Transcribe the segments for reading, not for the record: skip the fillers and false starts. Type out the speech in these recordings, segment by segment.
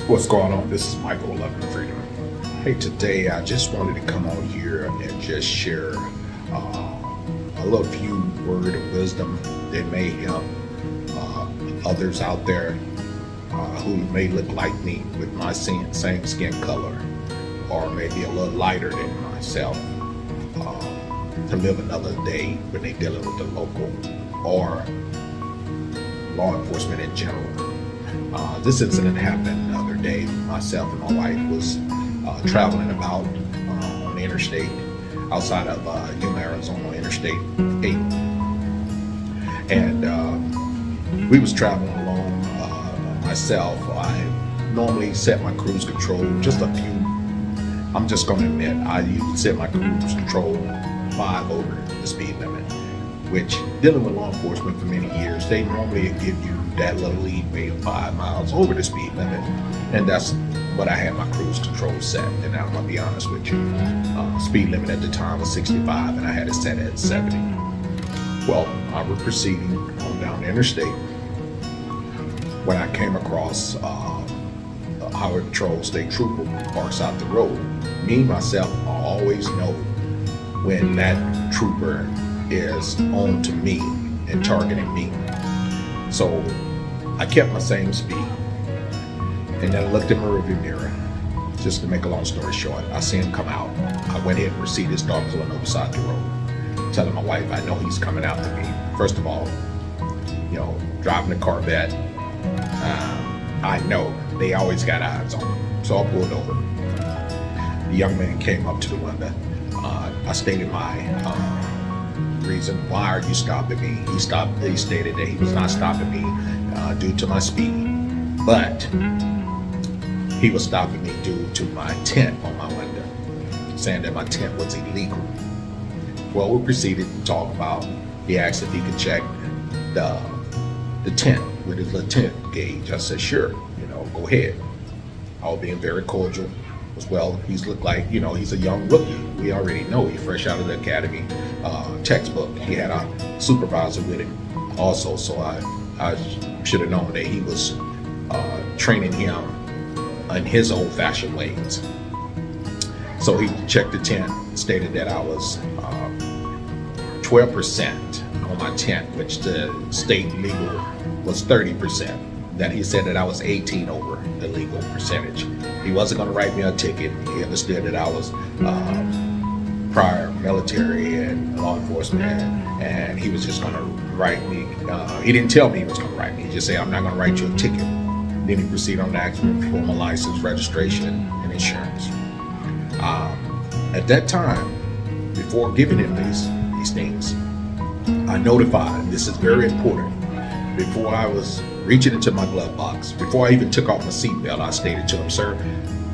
What's going on? This is Michael Loving Freedom. Hey, today I just wanted to come on here and just share a little few word of wisdom that may help others out there who may look like me with my same skin color or maybe a little lighter than myself to live another day when they're dealing with the local or law enforcement in general. This incident happened the other day. Myself and my wife was traveling about on the interstate outside of Yuma, Arizona, Interstate 8. And we was traveling along myself. I normally set my cruise control just a few. I'm just going to admit, I usually set my cruise control 5 over the speed limit, which dealing with law enforcement for many years, they normally give you that little leeway of 5 miles over the speed limit. And that's what I had my cruise control set. And I'm gonna be honest with you, speed limit at the time was 65 and I had it set at 70. Well, I was proceeding on down the interstate when I came across a highway patrol state trooper who parks out the road. Me, myself, I always know when that trooper is on to me and targeting me. So I kept my same speed. And then I looked in my rearview mirror. Just to make a long story short, I see him come out. I went ahead and proceeded to start pulling over side the road, telling my wife I know he's coming out to me. First of all, driving a Corvette, I know they always got eyes on him. So I pulled over. The young man came up to the window. I stated my reason, why are you stopping me? He stated that he was not stopping me due to my speed, but he was stopping me due to my tint on my window, saying that my tint was illegal. Well, we proceeded to talk about, he asked if he could check the tint with his little tint gauge. I said, sure, go ahead. I was being very cordial as well. He's looked like, he's a young rookie. We already know he's fresh out of the academy textbook. He had a supervisor with him also, so I should have known that he was training him in his old-fashioned ways. So he checked the tint, stated that I was 12% on my tint, which the state legal was 30%. That he said that I was 18 over the legal percentage. He wasn't going to write me a ticket. He understood that I was prior military and law enforcement, and he was just going to write me. He didn't tell me he was going to write me. He just said, I'm not going to write you a ticket. Then he proceeded on to ask me for my license, registration, and insurance. At that time, before giving him these things, I notified him, this is very important, before I was reaching into my glove box, before I even took off my seatbelt, I stated to him, sir,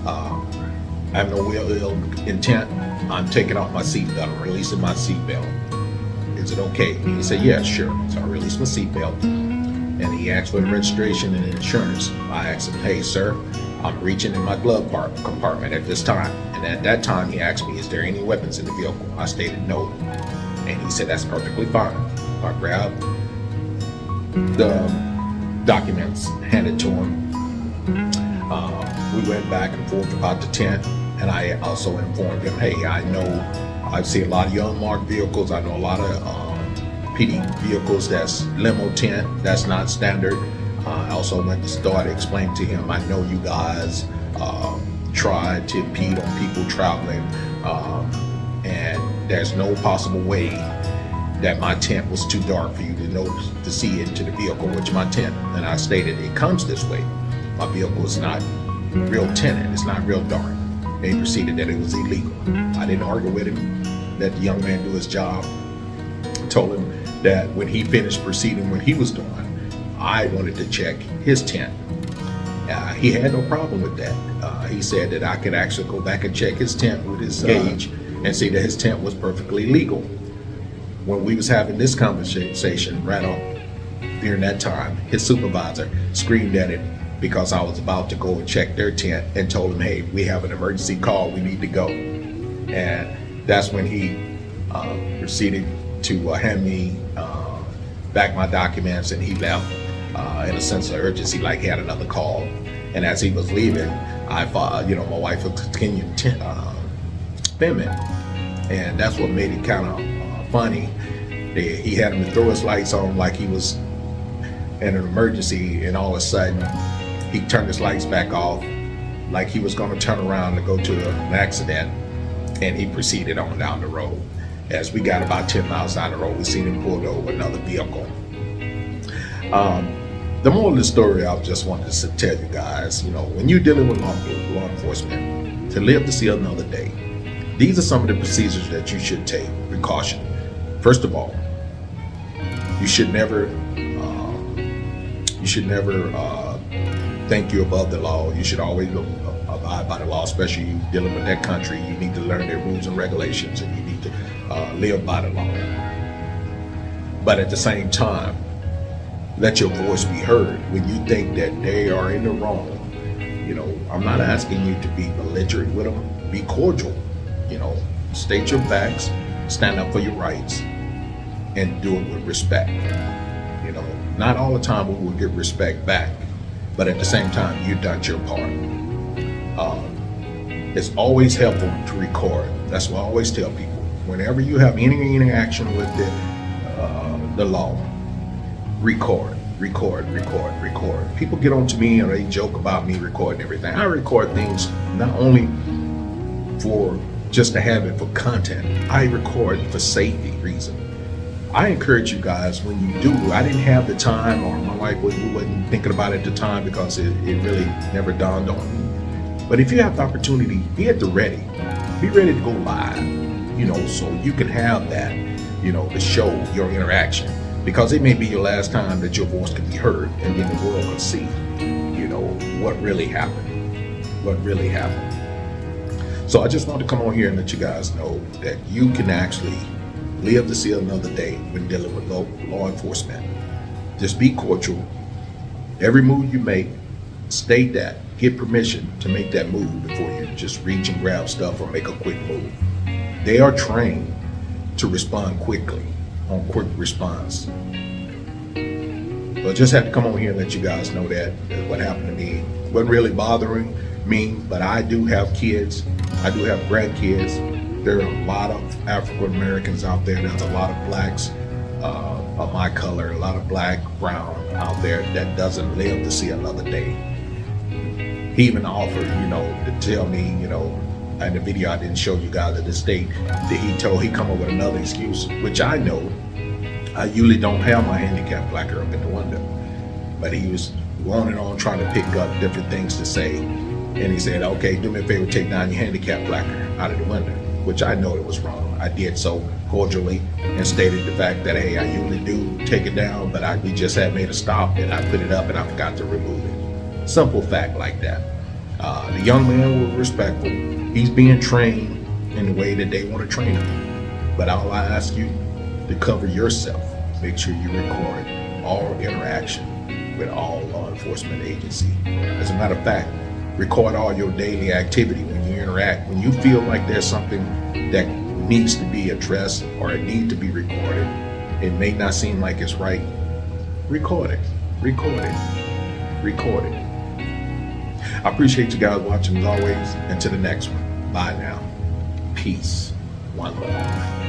I have no ill intent. I'm taking off my seatbelt. I'm releasing my seatbelt. Is it okay? And he said, yeah, sure. So I released my seatbelt, and he asked for the registration and insurance. I asked him, hey, sir, I'm reaching in my glove compartment at this time. And at that time, he asked me, is there any weapons in the vehicle? I stated no. And he said, that's perfectly fine. I grabbed the documents, handed to him. We went back and forth about the tint, and I also informed him, hey, I know I see a lot of young marked vehicles. I know a lot of PD vehicles that's limo tint, that's not standard. I also went to start explaining to him, I know you guys try to impede on people traveling, and there's no possible way that my tint was too dark for you to see into the vehicle, which my tint, and I stated it comes this way. My vehicle is not real tinted, it's not real dark. They proceeded that it was illegal. I didn't argue with him, let the young man do his job. Told him that when he finished proceeding what he was doing, I wanted to check his tint. He had no problem with that. He said that I could actually go back and check his tint with his gauge and see that his tint was perfectly legal. When we was having this conversation right on during that time, his supervisor screamed at him because I was about to go and check their tent and told him, hey, we have an emergency call, we need to go. And that's when he proceeded to hand me back my documents, and he left in a sense of urgency, like he had another call. And as he was leaving, I thought, my wife would continue filming. And that's what made it kind of funny. He had him to throw his lights on like he was in an emergency, and all of a sudden he turned his lights back off like he was going to turn around to go to an accident, and he proceeded on down the road. As we got about 10 miles down the road, we seen him pulled over another vehicle. The moral of the story I just wanted to tell you guys, when you're dealing with law enforcement, to live to see another day, these are some of the procedures that you should take. Precaution. First of all, you should never think you're above the law. You should always abide by the law, especially you dealing with that country. You need to learn their rules and regulations, and you need to live by the law. But at the same time, let your voice be heard when you think that they are in the wrong. I'm not asking you to be belligerent with them. Be cordial. State your facts, stand up for your rights, and do it with respect. Not all the time we will get respect back, but at the same time, you've done your part. It's always helpful to record. That's what I always tell people. Whenever you have any interaction with the law, record. People get on to me and they joke about me recording everything. I record things not only for just to have it for content. I record for safety reasons. I encourage you guys, when you do, I didn't have the time, or my wife wasn't thinking about it at the time because it really never dawned on me. But if you have the opportunity, be at the ready. Be ready to go live, so you can have that, to show your interaction. Because it may be your last time that your voice can be heard, and then the world can see, what really happened. So I just want to come on here and let you guys know that you can actually live to see another day when dealing with law enforcement. Just be cordial. Every move you make, state that. Get permission to make that move before you just reach and grab stuff or make a quick move. They are trained to respond quickly, on quick response. So I just had to come on here and let you guys know that what happened to me wasn't really bothering me, but I do have kids. I do have grandkids. There are a lot of African Americans out there. There's a lot of blacks of my color, a lot of black, brown out there that doesn't live to see another day. He even offered, to tell me, in the video I didn't show you guys at this date, that he come up with another excuse, which I know. I usually don't have my handicap placard up in the window, but he was on and on trying to pick up different things to say. And he said, okay, do me a favor, take down your handicap placard out of the window, which I know it was wrong. I did so cordially and stated the fact that, hey, I usually do take it down, but we just had made a stop and I put it up and I forgot to remove it. Simple fact like that. The young man was respectful. He's being trained in the way that they want to train him. But all I ask you to cover yourself. Make sure you record all interaction with all law enforcement agency. As a matter of fact, record all your daily activity when you interact. When you feel like there's something that needs to be addressed or it needs to be recorded, it may not seem like it's right, record it. I appreciate you guys watching as always. Until the next one. Bye now. Peace. One love.